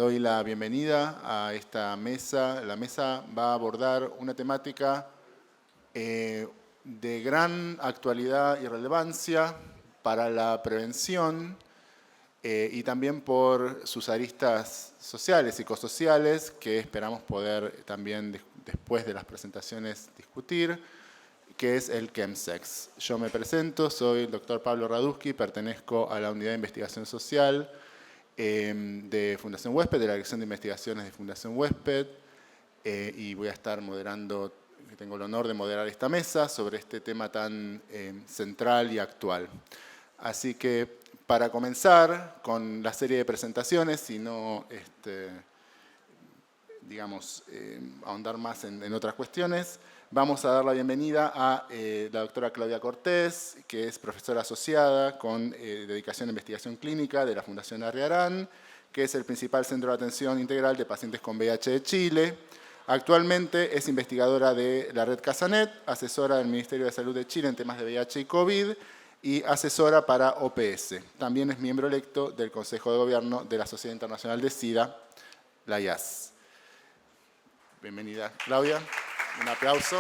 doy la bienvenida a esta mesa. La mesa va a abordar una temática de gran actualidad y relevancia para la prevención y también por sus aristas sociales y psicosociales que esperamos poder también después de las presentaciones discutir, que es el chemsex. Yo me presento, soy el doctor Pablo Radusky, pertenezco a la Unidad de Investigación Social de Fundación Huésped, de la Dirección de Investigaciones de Fundación Huésped, y voy a estar moderando, tengo el honor de moderar esta mesa sobre este tema tan central y actual. Así que para comenzar con la serie de presentaciones, y no ahondar más en otras cuestiones, vamos a dar la bienvenida a la doctora Claudia Cortés, que es profesora asociada con dedicación a investigación clínica de la Fundación Arriarán, que es el principal centro de atención integral de pacientes con VIH de Chile. Actualmente es investigadora de la red Casanet, asesora del Ministerio de Salud de Chile en temas de VIH y COVID y asesora para OPS. También es miembro electo del Consejo de Gobierno de la Sociedad Internacional de SIDA, la IAS. Bienvenida, Claudia. Un aplauso.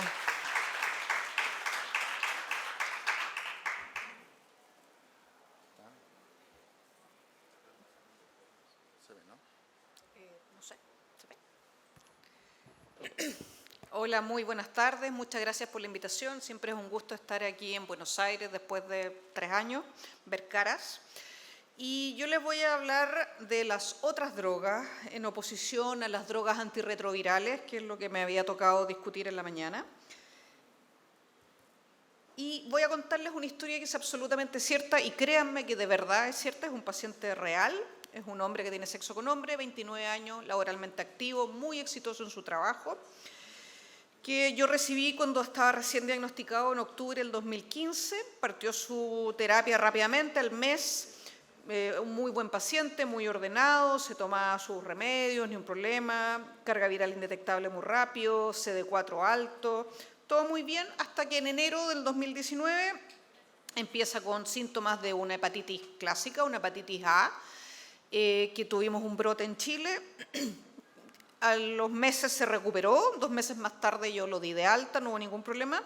¿Se ve, no? No sé, ¿se ve? Hola, muy buenas tardes. Muchas gracias por la invitación. Siempre es un gusto estar aquí en Buenos Aires después de 3 años, ver caras. Y yo les voy a hablar de las otras drogas en oposición a las drogas antirretrovirales, que es lo que me había tocado discutir en la mañana. Y voy a contarles una historia que es absolutamente cierta y créanme que de verdad es cierta. Es un paciente real, es un hombre que tiene sexo con hombre, 29 años, laboralmente activo, muy exitoso en su trabajo, que yo recibí cuando estaba recién diagnosticado en octubre del 2015. Partió su terapia rápidamente, al mes. Un muy buen paciente, muy ordenado, se tomaba sus remedios, ni un problema, carga viral indetectable muy rápido, CD4 alto, todo muy bien, hasta que en enero del 2019 empieza con síntomas de una hepatitis clásica, una hepatitis A, que tuvimos un brote en Chile. A los meses se recuperó, 2 meses más tarde yo lo di de alta, no hubo ningún problema.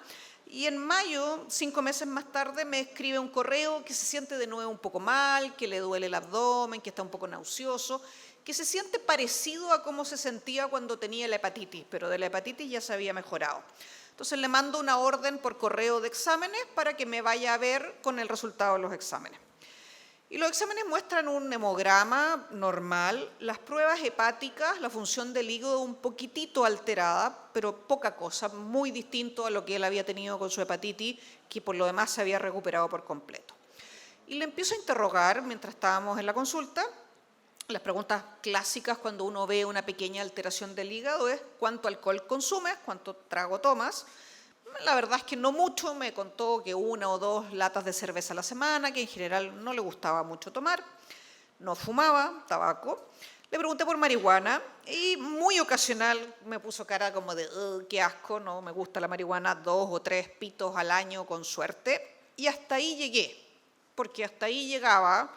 Y en mayo, 5 meses más tarde, me escribe un correo que se siente de nuevo un poco mal, que le duele el abdomen, que está un poco nauseoso, que se siente parecido a cómo se sentía cuando tenía la hepatitis, pero de la hepatitis ya se había mejorado. Entonces le mando una orden por correo de exámenes para que me vaya a ver con el resultado de los exámenes. Y los exámenes muestran un hemograma normal, las pruebas hepáticas, la función del hígado un poquitito alterada, pero poca cosa, muy distinto a lo que él había tenido con su hepatitis, que por lo demás se había recuperado por completo. Y le empiezo a interrogar mientras estábamos en la consulta. Las preguntas clásicas cuando uno ve una pequeña alteración del hígado es ¿cuánto alcohol consumes? ¿Cuánto trago tomas? La verdad es que no mucho, me contó que 1 o 2 latas de cerveza a la semana, que en general no le gustaba mucho tomar, no fumaba tabaco. Le pregunté por marihuana y muy ocasional me puso cara como de qué asco, no me gusta la marihuana, 2 o 3 pitos al año con suerte. Y hasta ahí llegué, porque hasta ahí llegaba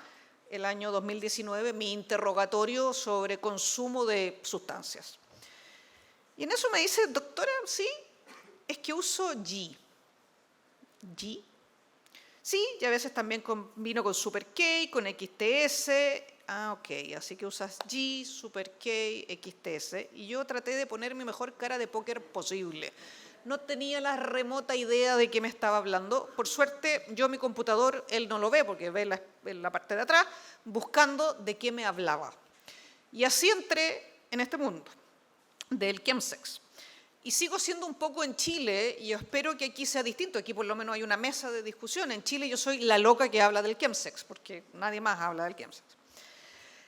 el año 2019 mi interrogatorio sobre consumo de sustancias. Y en eso me dice, doctora, sí, es que uso G. ¿G? Sí, y a veces también combino con Super K, con XTS. Ah, ok, así que usas G, Super K, XTS. Y yo traté de poner mi mejor cara de póker posible. No tenía la remota idea de qué me estaba hablando. Por suerte, yo mi computador, él no lo ve porque ve en la parte de atrás, buscando de qué me hablaba. Y así entré en este mundo del chemsex. Y sigo siendo un poco en Chile, y yo espero que aquí sea distinto. Aquí por lo menos hay una mesa de discusión. En Chile yo soy la loca que habla del chemsex, porque nadie más habla del chemsex.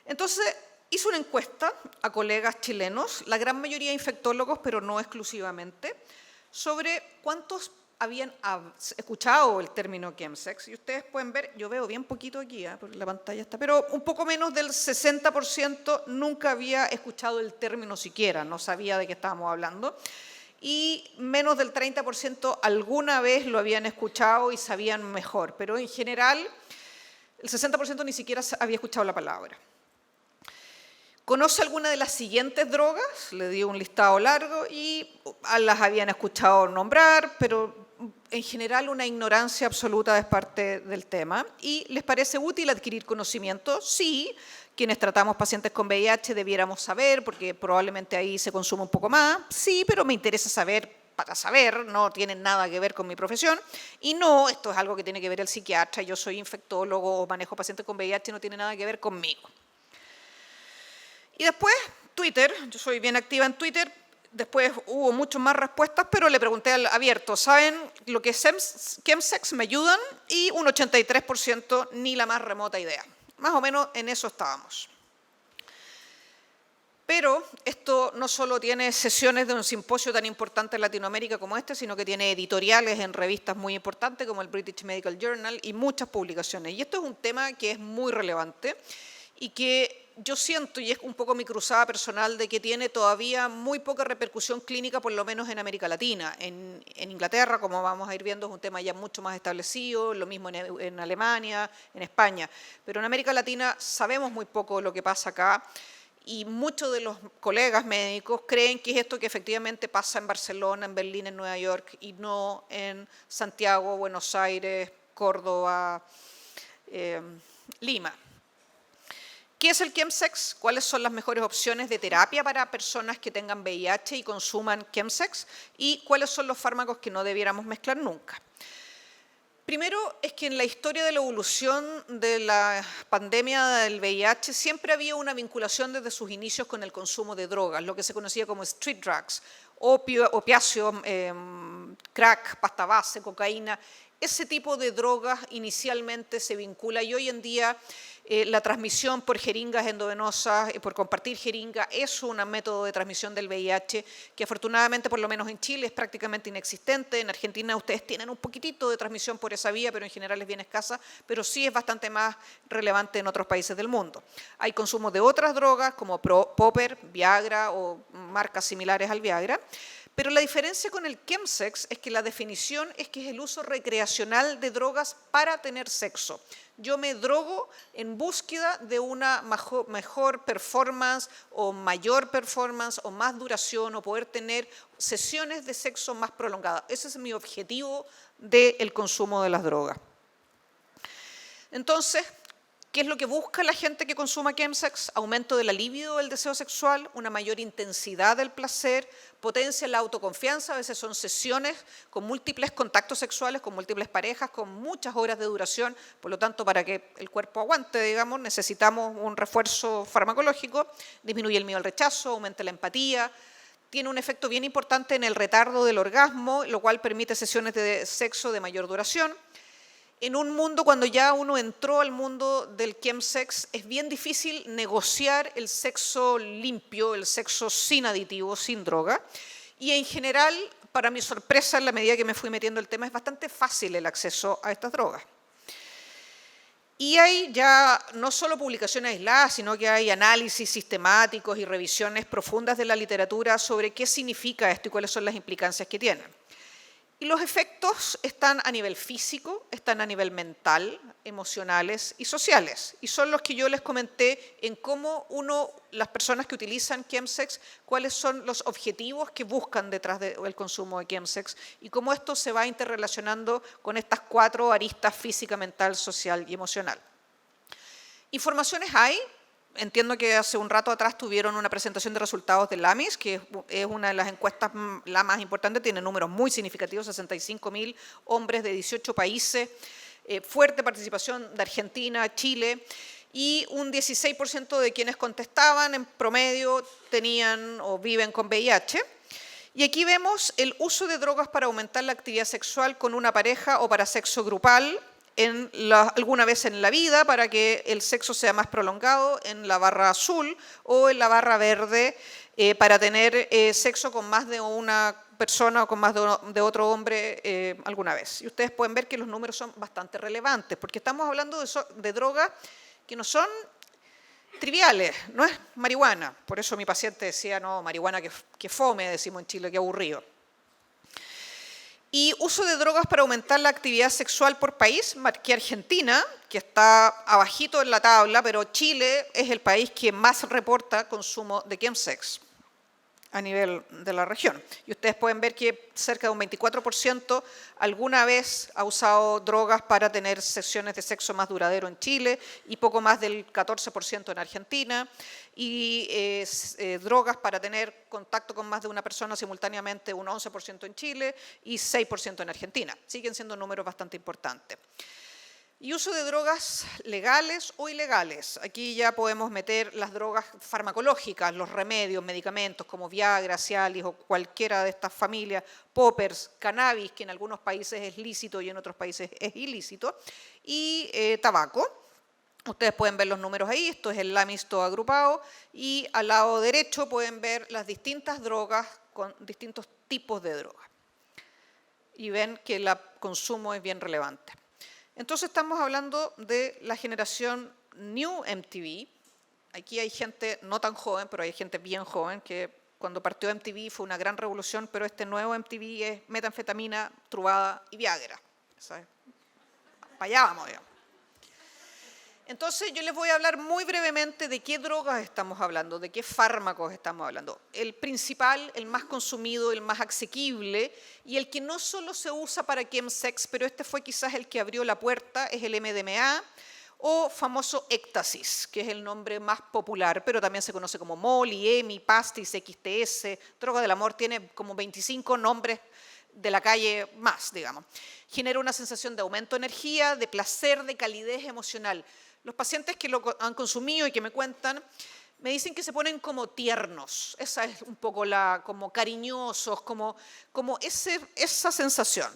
Entonces, hice una encuesta a colegas chilenos, la gran mayoría infectólogos, pero no exclusivamente, sobre cuántos habían escuchado el término chemsex. Y ustedes pueden ver, yo veo bien poquito aquí, porque la pantalla está, pero un poco menos del 60% nunca había escuchado el término siquiera, no sabía de qué estábamos hablando. Y menos del 30% alguna vez lo habían escuchado y sabían mejor, pero en general el 60% ni siquiera había escuchado la palabra. ¿Conoce alguna de las siguientes drogas? Le di un listado largo y las habían escuchado nombrar, pero en general una ignorancia absoluta es parte del tema. ¿Y les parece útil adquirir conocimiento? Sí, quienes tratamos pacientes con VIH debiéramos saber, porque probablemente ahí se consume un poco más. Sí, pero me interesa saber para saber, no tiene nada que ver con mi profesión. Y no, esto es algo que tiene que ver el psiquiatra, yo soy infectólogo o manejo pacientes con VIH, no tiene nada que ver conmigo. Y después, Twitter, yo soy bien activa en Twitter, después hubo muchas más respuestas, pero le pregunté al abierto, ¿saben lo que es chemsex? ¿Me ayudan? Y un 83% ni la más remota idea. Más o menos en eso estábamos. Pero esto no solo tiene sesiones de un simposio tan importante en Latinoamérica como este, sino que tiene editoriales en revistas muy importantes como el British Medical Journal y muchas publicaciones. Y esto es un tema que es muy relevante y que yo siento, y es un poco mi cruzada personal, de que tiene todavía muy poca repercusión clínica, por lo menos en América Latina. En Inglaterra, como vamos a ir viendo, es un tema ya mucho más establecido, lo mismo en Alemania, en España. Pero en América Latina sabemos muy poco de lo que pasa acá, y muchos de los colegas médicos creen que es esto que efectivamente pasa en Barcelona, en Berlín, en Nueva York, y no en Santiago, Buenos Aires, Córdoba, Lima. ¿Qué es el chemsex? ¿Cuáles son las mejores opciones de terapia para personas que tengan VIH y consuman chemsex? ¿Y cuáles son los fármacos que no debiéramos mezclar nunca? Primero es que en la historia de la evolución de la pandemia del VIH siempre había una vinculación desde sus inicios con el consumo de drogas, lo que se conocía como street drugs, opiáceos, crack, pasta base, cocaína. Ese tipo de drogas inicialmente se vincula y hoy en día la transmisión por jeringas endovenosas, por compartir jeringa, es un método de transmisión del VIH que afortunadamente, por lo menos en Chile, es prácticamente inexistente. En Argentina ustedes tienen un poquitito de transmisión por esa vía, pero en general es bien escasa, pero sí es bastante más relevante en otros países del mundo. Hay consumo de otras drogas como Popper, Viagra o marcas similares al Viagra. Pero la diferencia con el chemsex es que la definición es que es el uso recreacional de drogas para tener sexo. Yo me drogo en búsqueda de una mejor performance o mayor performance o más duración o poder tener sesiones de sexo más prolongadas. Ese es mi objetivo del consumo de las drogas. Entonces, ¿qué es lo que busca la gente que consuma chemsex? Aumento de la libido del deseo sexual, una mayor intensidad del placer, potencia la autoconfianza, a veces son sesiones con múltiples contactos sexuales, con múltiples parejas, con muchas horas de duración, por lo tanto, para que el cuerpo aguante, digamos, necesitamos un refuerzo farmacológico, disminuye el miedo al rechazo, aumenta la empatía, tiene un efecto bien importante en el retardo del orgasmo, lo cual permite sesiones de sexo de mayor duración. En un mundo, cuando ya uno entró al mundo del chemsex, es bien difícil negociar el sexo limpio, el sexo sin aditivos, sin droga. Y en general, para mi sorpresa, en la medida que me fui metiendo el tema, es bastante fácil el acceso a estas drogas. Y hay ya no solo publicaciones aisladas, sino que hay análisis sistemáticos y revisiones profundas de la literatura sobre qué significa esto y cuáles son las implicancias que tiene. Y los efectos están a nivel físico, están a nivel mental, emocionales y sociales. Y son los que yo les comenté en cómo las personas que utilizan chemsex, cuáles son los objetivos que buscan detrás del consumo de chemsex y cómo esto se va interrelacionando con estas 4 aristas: física, mental, social y emocional. Informaciones hay. Entiendo que hace un rato atrás tuvieron una presentación de resultados de LAMIS, que es una de las encuestas la más importante, tiene números muy significativos, 65.000 hombres de 18 países, fuerte participación de Argentina, Chile, y un 16% de quienes contestaban en promedio tenían o viven con VIH. Y aquí vemos el uso de drogas para aumentar la actividad sexual con una pareja o para sexo grupal, alguna vez en la vida para que el sexo sea más prolongado, en la barra azul, o en la barra verde para tener sexo con más de una persona o con más de otro hombre alguna vez. Y ustedes pueden ver que los números son bastante relevantes, porque estamos hablando de drogas que no son triviales, no es marihuana. Por eso mi paciente decía, no, marihuana que fome, decimos en Chile, que aburrido. Y uso de drogas para aumentar la actividad sexual por país, marqué Argentina, que está abajito en la tabla, pero Chile es el país que más reporta consumo de chemsex a nivel de la región. Y ustedes pueden ver que cerca de un 24% alguna vez ha usado drogas para tener sesiones de sexo más duradero en Chile y poco más del 14% en Argentina. Y drogas para tener contacto con más de una persona simultáneamente, un 11% en Chile y 6% en Argentina. Siguen siendo números bastante importantes. Y uso de drogas legales o ilegales. Aquí ya podemos meter las drogas farmacológicas, los remedios, medicamentos como Viagra, Cialis o cualquiera de estas familias, poppers, cannabis, que en algunos países es lícito y en otros países es ilícito, y tabaco. Ustedes pueden ver los números ahí, esto es el LAMIS todo agrupado, y al lado derecho pueden ver las distintas drogas con distintos tipos de drogas. Y ven que el consumo es bien relevante. Entonces estamos hablando de la generación New MTV. Aquí hay gente no tan joven, pero hay gente bien joven, que cuando partió MTV fue una gran revolución, pero este nuevo MTV es metanfetamina, trubada y Viagra. ¿Sabes? Para allá vamos, digamos. Entonces yo les voy a hablar muy brevemente de qué drogas estamos hablando, de qué fármacos estamos hablando. El principal, el más consumido, el más asequible y el que no solo se usa para chemsex, pero este fue quizás el que abrió la puerta, es el MDMA o famoso éxtasis, que es el nombre más popular, pero también se conoce como Molly, EMI, Pastis, XTS, droga del amor, tiene como 25 nombres de la calle más, digamos. Genera una sensación de aumento de energía, de placer, de calidez emocional. Los pacientes que lo han consumido y que me cuentan, me dicen que se ponen como tiernos, esa es un poco como cariñosos, como esa sensación.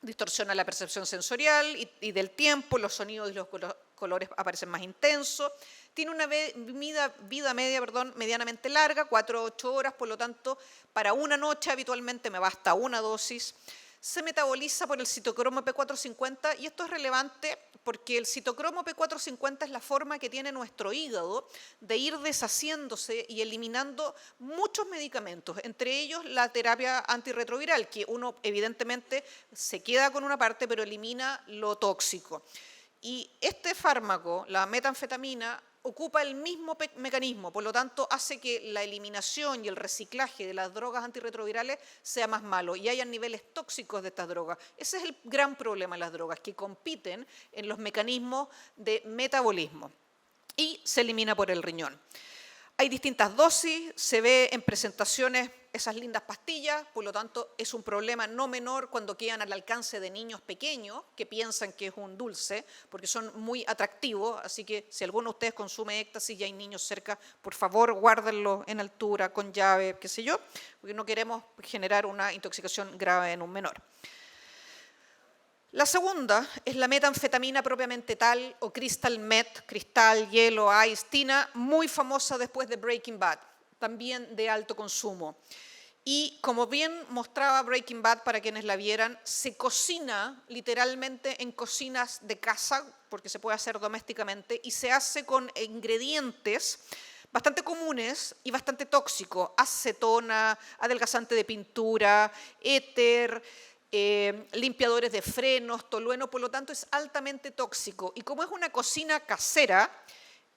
Distorsiona la percepción sensorial y del tiempo, los sonidos y los colores aparecen más intensos. Tiene una vida media medianamente larga, 4 a 8 horas, por lo tanto, para una noche habitualmente me basta una dosis. Se metaboliza por el citocromo P450 y esto es relevante porque el citocromo P450 es la forma que tiene nuestro hígado de ir deshaciéndose y eliminando muchos medicamentos, entre ellos la terapia antirretroviral, que uno evidentemente se queda con una parte pero elimina lo tóxico. Y este fármaco, la metanfetamina, ocupa el mismo mecanismo, por lo tanto hace que la eliminación y el reciclaje de las drogas antirretrovirales sea más malo y hayan niveles tóxicos de estas drogas. Ese es el gran problema de las drogas, que compiten en los mecanismos de metabolismo y se elimina por el riñón. Hay distintas dosis, se ve en presentaciones esas lindas pastillas, por lo tanto es un problema no menor cuando quedan al alcance de niños pequeños que piensan que es un dulce, porque son muy atractivos, así que si alguno de ustedes consume éxtasis y hay niños cerca, por favor guárdenlo en altura, con llave, qué sé yo, porque no queremos generar una intoxicación grave en un menor. La segunda es la metanfetamina propiamente tal, o crystal meth, cristal, hielo, ice, tina, muy famosa después de Breaking Bad, también de alto consumo. Y como bien mostraba Breaking Bad, para quienes la vieran, se cocina literalmente en cocinas de casa, porque se puede hacer domésticamente, y se hace con ingredientes bastante comunes y bastante tóxicos, acetona, adelgazante de pintura, éter, limpiadores de frenos, tolueno, por lo tanto es altamente tóxico. Y como es una cocina casera,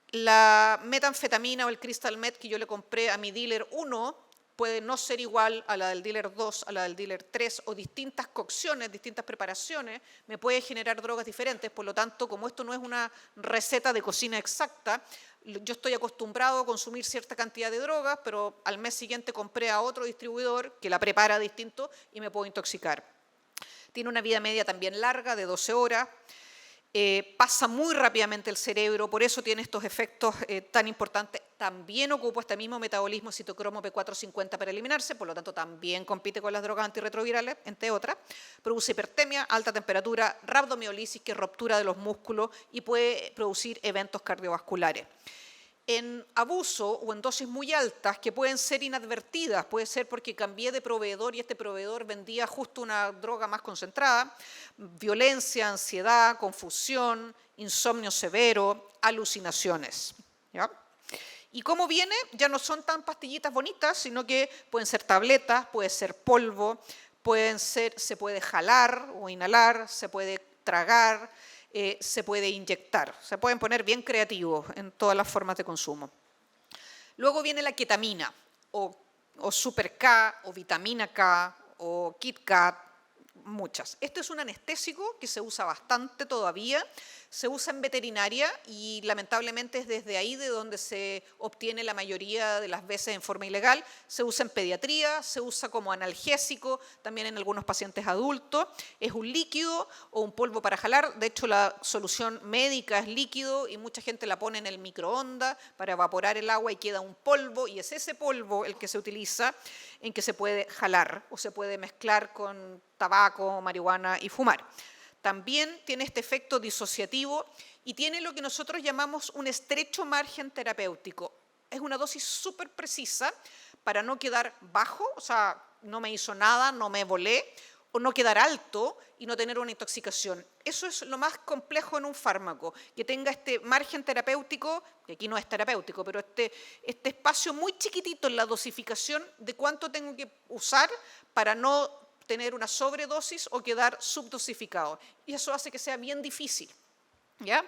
la metanfetamina o el crystal meth que yo le compré a mi dealer 1 puede no ser igual a la del dealer 2, a la del dealer 3, o distintas cocciones, distintas preparaciones, me puede generar drogas diferentes. Por lo tanto, como esto no es una receta de cocina exacta, yo estoy acostumbrado a consumir cierta cantidad de drogas, pero al mes siguiente compré a otro distribuidor que la prepara distinto y me puedo intoxicar. Tiene una vida media también larga, de 12 horas. Pasa muy rápidamente el cerebro, por eso tiene estos efectos tan importantes. También ocupa este mismo metabolismo citocromo P450 para eliminarse, por lo tanto también compite con las drogas antirretrovirales, entre otras. Produce hipertemia, alta temperatura, rabdomiolisis, que es ruptura de los músculos, y puede producir eventos cardiovasculares. En abuso o en dosis muy altas que pueden ser inadvertidas, puede ser porque cambié de proveedor y este proveedor vendía justo una droga más concentrada, violencia, ansiedad, confusión, insomnio severo, alucinaciones. ¿Ya? Y como viene, ya no son tan pastillitas bonitas, sino que pueden ser tabletas, puede ser polvo, se puede jalar o inhalar, se puede tragar, se puede inyectar. Se pueden poner bien creativos en todas las formas de consumo. Luego viene la ketamina, o Super K, o vitamina K, o Kit Kat, muchas. Este es un anestésico que se usa bastante todavía, se usa en veterinaria y lamentablemente es desde ahí de donde se obtiene la mayoría de las veces en forma ilegal. Se usa en pediatría, se usa como analgésico, también en algunos pacientes adultos. Es un líquido o un polvo para jalar. De hecho, la solución médica es líquido y mucha gente la pone en el microondas para evaporar el agua y queda un polvo, y es ese polvo el que se utiliza en que se puede jalar o se puede mezclar con tabaco, marihuana y fumar. También tiene este efecto disociativo y tiene lo que nosotros llamamos un estrecho margen terapéutico. Es una dosis súper precisa para no quedar bajo, o sea, no me hizo nada, no me volé, o no quedar alto y no tener una intoxicación. Eso es lo más complejo en un fármaco, que tenga este margen terapéutico, que aquí no es terapéutico, pero este espacio muy chiquitito en la dosificación de cuánto tengo que usar para no tener una sobredosis o quedar subdosificado. Y eso hace que sea bien difícil, ¿ya?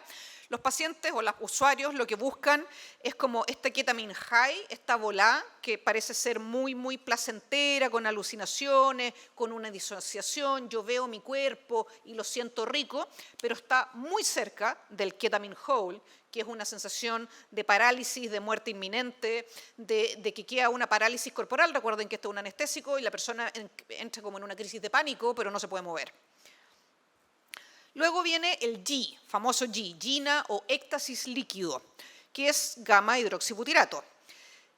Los pacientes o los usuarios lo que buscan es como esta ketamine high, esta volá que parece ser muy, muy placentera, con alucinaciones, con una disociación, yo veo mi cuerpo y lo siento rico, pero está muy cerca del ketamine whole, que es una sensación de parálisis, de muerte inminente, de que queda una parálisis corporal. Recuerden que esto es un anestésico y la persona entra como en una crisis de pánico, pero no se puede mover. Luego viene el G, famoso G, Gina o éxtasis líquido, que es gamma hidroxibutirato.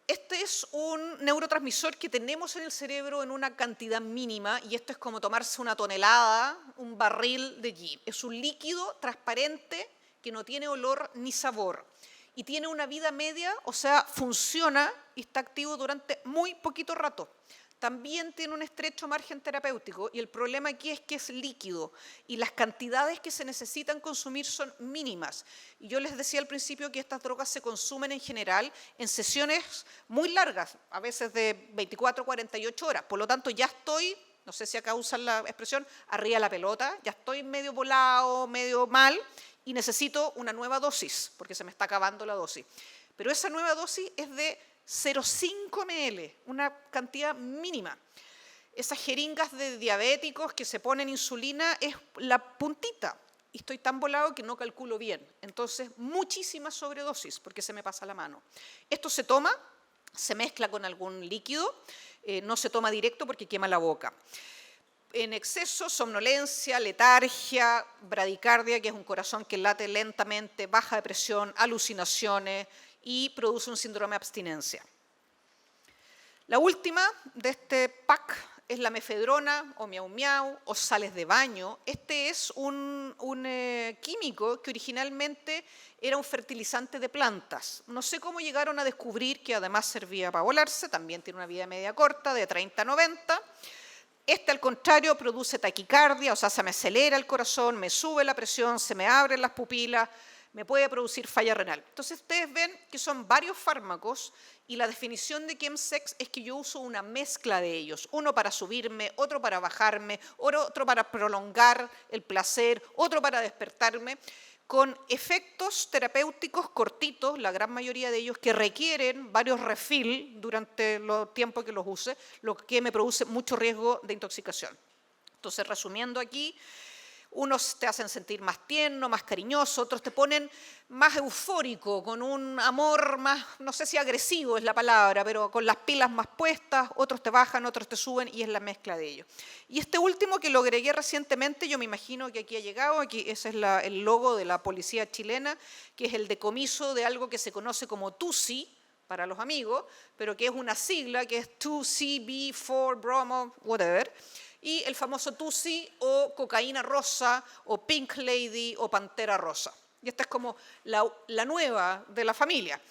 Este es un neurotransmisor que tenemos en el cerebro en una cantidad mínima y esto es como tomarse una tonelada, un barril de G. Es un líquido transparente que no tiene olor ni sabor y tiene una vida media, o sea, funciona y está activo durante muy poquito rato. También tiene un estrecho margen terapéutico y el problema aquí es que es líquido y las cantidades que se necesitan consumir son mínimas. Y yo les decía al principio que estas drogas se consumen en general en sesiones muy largas, a veces de 24 a 48 horas. Por lo tanto, ya estoy, no sé si acá usan la expresión, arriba de la pelota, ya estoy medio volado, medio mal y necesito una nueva dosis porque se me está acabando la dosis. Pero esa nueva dosis es de 0,5 ml, una cantidad mínima. Esas jeringas de diabéticos que se ponen insulina es la puntita. Y estoy tan volado que no calculo bien. Entonces, muchísima sobredosis porque se me pasa la mano. Esto se toma, se mezcla con algún líquido, no se toma directo porque quema la boca. En exceso, somnolencia, letargia, bradicardia, que es un corazón que late lentamente, baja de presión, alucinaciones, y produce un síndrome de abstinencia. La última de este pack es la mefedrona o miau miau o sales de baño. Este es un químico que originalmente era un fertilizante de plantas. No sé cómo llegaron a descubrir que además servía para volarse, también tiene una vida media corta de 30 a 90. Este, al contrario, produce taquicardia, o sea, se me acelera el corazón, me sube la presión, se me abren las pupilas, me puede producir falla renal. Entonces, ustedes ven que son varios fármacos y la definición de chemsex es que yo uso una mezcla de ellos. Uno para subirme, otro para bajarme, otro para prolongar el placer, otro para despertarme, con efectos terapéuticos cortitos, la gran mayoría de ellos que requieren varios refill durante el tiempo que los use, lo que me produce mucho riesgo de intoxicación. Entonces, resumiendo aquí, unos te hacen sentir más tierno, más cariñoso, otros te ponen más eufórico, con un amor más, no sé si agresivo es la palabra, pero con las pilas más puestas, otros te bajan, otros te suben y es la mezcla de ellos. Y este último que lo agregué recientemente, yo me imagino que aquí ha llegado, aquí ese es el logo de la policía chilena, que es el decomiso de algo que se conoce como TUSI, para los amigos, pero que es una sigla que es 2CB4 bromo, whatever, y el famoso TUSI o cocaína rosa o Pink Lady o Pantera rosa. Y esta es como la nueva de la familia.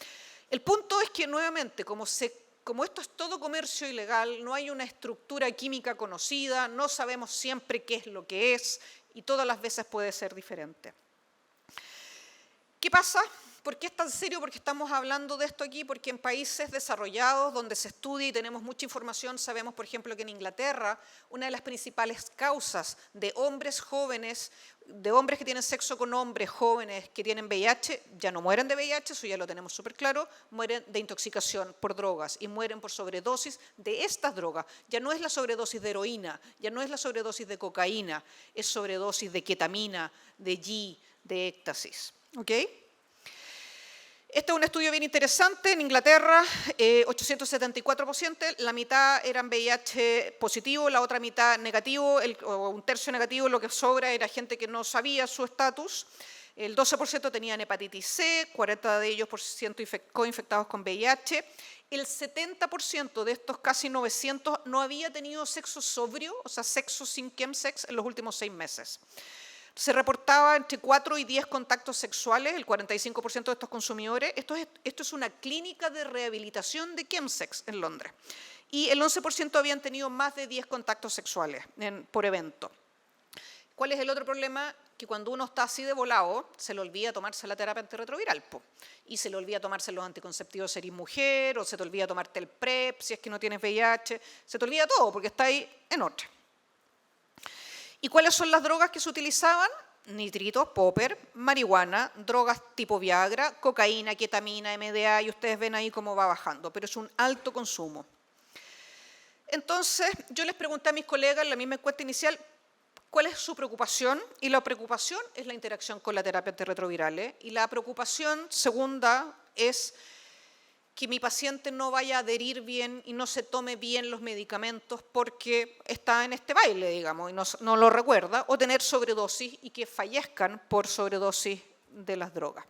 El punto es que nuevamente, como esto es todo comercio ilegal, no hay una estructura química conocida, no sabemos siempre qué es lo que es y todas las veces puede ser diferente. ¿Qué pasa? ¿Por qué es tan serio? Porque estamos hablando de esto aquí, porque en países desarrollados, donde se estudia y tenemos mucha información, sabemos, por ejemplo, que en Inglaterra, una de las principales causas de hombres jóvenes, de hombres que tienen sexo con hombres jóvenes que tienen VIH, ya no mueren de VIH, eso ya lo tenemos súper claro, mueren de intoxicación por drogas y mueren por sobredosis de estas drogas. Ya no es la sobredosis de heroína, ya no es la sobredosis de cocaína, es sobredosis de ketamina, de G, de éxtasis. ¿Ok? Este es un estudio bien interesante. En Inglaterra, 874 pacientes, la mitad eran VIH positivo, la otra mitad negativo, o un tercio negativo, lo que sobra era gente que no sabía su estatus. El 12% tenían hepatitis C, 40% de ellos coinfectados con VIH. El 70% de estos casi 900 no había tenido sexo sobrio, o sea, sexo sin chemsex en los últimos 6 meses. Se reportaba entre 4 y 10 contactos sexuales, el 45% de estos consumidores. Esto es una clínica de rehabilitación de chemsex en Londres. Y el 11% habían tenido más de 10 contactos sexuales por evento. ¿Cuál es el otro problema? Que cuando uno está así de volado, se le olvida tomarse la terapia antirretroviral. Y se le olvida tomarse los anticonceptivos si eres mujer, o se te olvida tomarte el PrEP si es que no tienes VIH. Se te olvida todo porque está ahí en otra. ¿Y cuáles son las drogas que se utilizaban? Nitritos, popper, marihuana, drogas tipo Viagra, cocaína, ketamina, MDA, y ustedes ven ahí cómo va bajando, pero es un alto consumo. Entonces, yo les pregunté a mis colegas en la misma encuesta inicial, ¿cuál es su preocupación? Y la preocupación es la interacción con la terapia antirretrovirales, y la preocupación segunda es que mi paciente no vaya a adherir bien y no se tome bien los medicamentos porque está en este baile, digamos, y no lo recuerda, o tener sobredosis y que fallezcan por sobredosis de las drogas.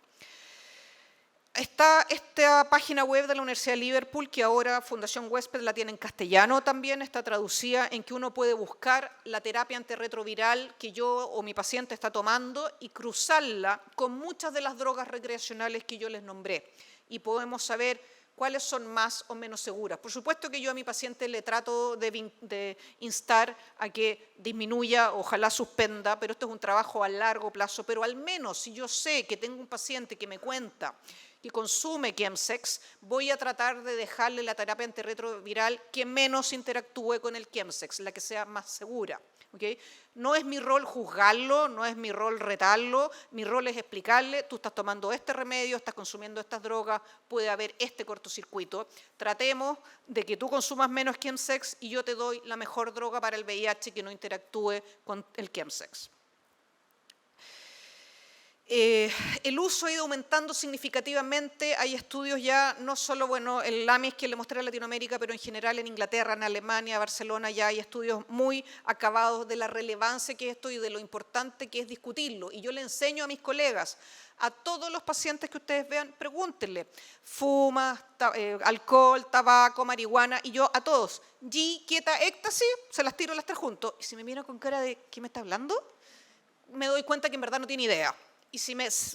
Está esta página web de la Universidad de Liverpool, que ahora Fundación Huésped la tiene en castellano también, está traducida, en que uno puede buscar la terapia antirretroviral que yo o mi paciente está tomando y cruzarla con muchas de las drogas recreacionales que yo les nombré. Y podemos saber cuáles son más o menos seguras. Por supuesto que yo a mi paciente le trato de instar a que disminuya, ojalá suspenda, pero esto es un trabajo a largo plazo. Pero al menos si yo sé que tengo un paciente que me cuenta que consume chemsex, voy a tratar de dejarle la terapia antirretroviral que menos interactúe con el chemsex, la que sea más segura. ¿Okay? No es mi rol juzgarlo, no es mi rol retarlo, mi rol es explicarle, tú estás tomando este remedio, estás consumiendo estas drogas, puede haber este cortocircuito. Tratemos de que tú consumas menos chemsex y yo te doy la mejor droga para el VIH que no interactúe con el chemsex. El uso ha ido aumentando significativamente, hay estudios ya, no solo el LAMIS que le mostré a Latinoamérica, pero en general en Inglaterra, en Alemania, Barcelona, ya hay estudios muy acabados de la relevancia que es esto y de lo importante que es discutirlo. Y yo le enseño a mis colegas, a todos los pacientes que ustedes vean, pregúntenle, fuma, alcohol, tabaco, marihuana, y yo a todos, G, quieta, éxtasis, se las tiro las tres juntos. Y si me miran con cara de, ¿qué me está hablando? Me doy cuenta que en verdad no tiene idea. Y si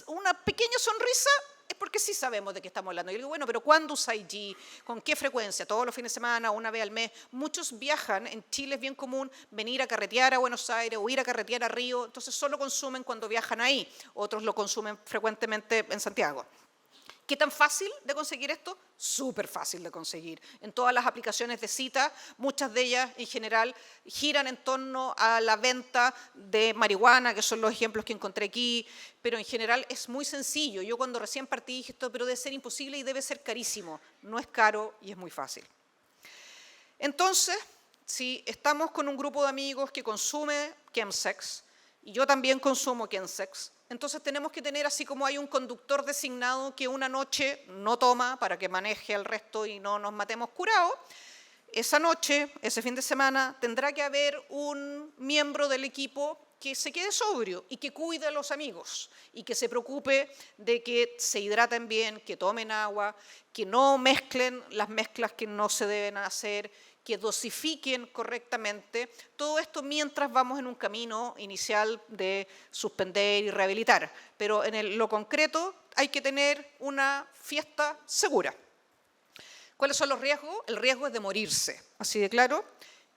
una pequeña sonrisa, es porque sí sabemos de qué estamos hablando. Y digo, bueno, pero ¿cuándo usáis G? ¿Con qué frecuencia? ¿Todos los fines de semana? ¿Una vez al mes? Muchos viajan, en Chile es bien común venir a carretear a Buenos Aires o ir a carretear a Río, entonces solo consumen cuando viajan ahí. Otros lo consumen frecuentemente en Santiago. ¿Qué tan fácil de conseguir esto? Súper fácil de conseguir. En todas las aplicaciones de cita, muchas de ellas en general giran en torno a la venta de marihuana, que son los ejemplos que encontré aquí, pero en general es muy sencillo. Yo cuando recién partí dije esto, pero debe ser imposible y debe ser carísimo. No es caro y es muy fácil. Entonces, si estamos con un grupo de amigos que consume chemsex, y yo también consumo chemsex, entonces tenemos que tener, así como hay un conductor designado que una noche no toma para que maneje al resto y no nos matemos curados, esa noche, ese fin de semana, tendrá que haber un miembro del equipo que se quede sobrio y que cuide a los amigos y que se preocupe de que se hidraten bien, que tomen agua, que no mezclen las mezclas que no se deben hacer, que dosifiquen correctamente, todo esto mientras vamos en un camino inicial de suspender y rehabilitar. Pero en lo concreto hay que tener una fiesta segura. ¿Cuáles son los riesgos? El riesgo es de morirse, así de claro.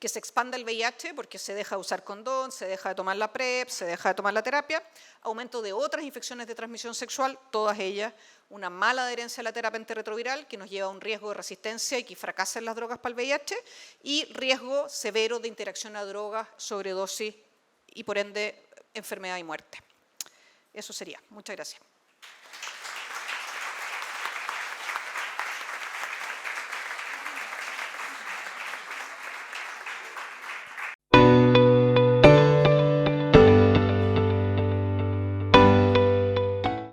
que se expanda el VIH porque se deja de usar condón, se deja de tomar la PrEP, se deja de tomar la terapia, aumento de otras infecciones de transmisión sexual, todas ellas una mala adherencia a la terapia antirretroviral que nos lleva a un riesgo de resistencia y que fracasen las drogas para el VIH y riesgo severo de interacción a drogas, sobredosis y por ende enfermedad y muerte. Eso sería. Muchas gracias.